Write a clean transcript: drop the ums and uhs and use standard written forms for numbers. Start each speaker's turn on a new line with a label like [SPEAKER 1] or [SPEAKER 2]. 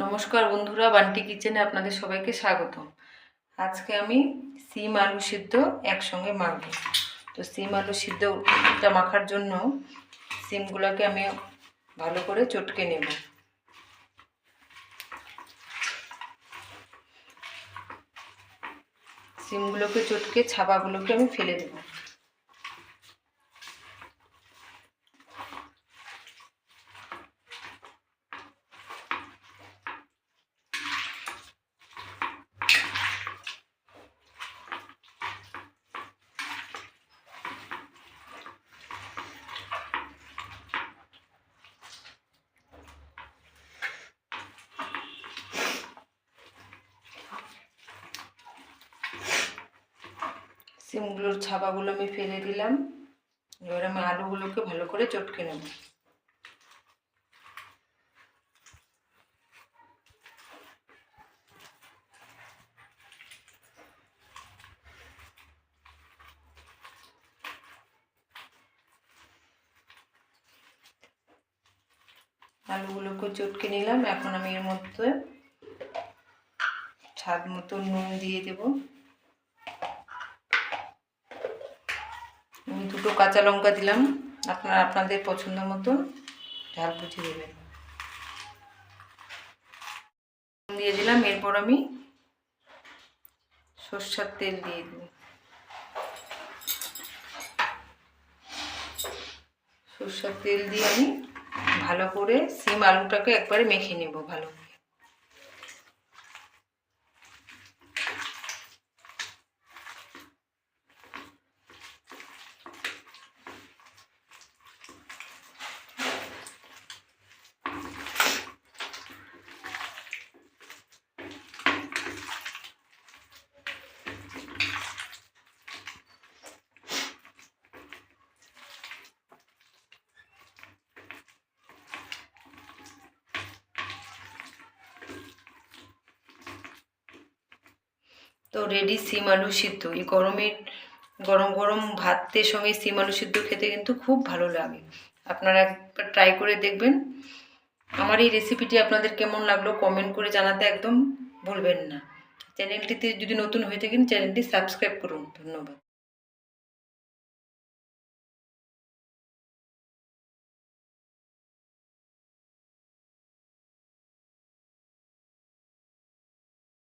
[SPEAKER 1] নমস্কার বন্ধুরা, বান্টি কিচেনে আপনাদের সবাইকে স্বাগত। আজকে আমি সিম আলু সিদ্ধ একসঙ্গে মাখবো। তো সিম আলু সিদ্ধটা মাখার জন্য সিমগুলোকে আমি ভালো করে চটকে নেব। সিমগুলোকে চটকে ছাবাগুলোকে আমি ফেলে দেব। সিমগুলোর ছাবাগুলো আমি ফেলে দিলাম। এবার আমি আলুগুলোকে ভালো করে চটকে নেব। আলুগুলোকে চটকে নিলাম। এখন আমি এর মধ্যে স্বাদ মতো নুন দিয়ে দেব। আমি 2টো কাঁচা লঙ্কা দিলাম, আপনারা আপনাদের পছন্দ মতো ঝাল বুঝে দেবেন। দিয়ে দিলাম। এরপর আমি সরষের তেল দিয়ে দেব। সরষের তেল দিয়ে আমি ভালো করে সিম আলুটাকে একবারে মেখে নেব ভালো করে। তো রেডি সিম আলু সিদ্ধ। এই গরম গরম ভাতের সঙ্গে সিম আলু সিদ্ধ খেতে কিন্তু খুব ভালো লাগে। আপনারা একবার ট্রাই করে দেখবেন। আমার এই রেসিপিটি আপনাদের কেমন লাগলো কমেন্ট করে জানাতে একদম ভুলবেন না। চ্যানেলটিতে যদি নতুন হয়ে থাকেন চ্যানেলটি সাবস্ক্রাইব করুন। ধন্যবাদ।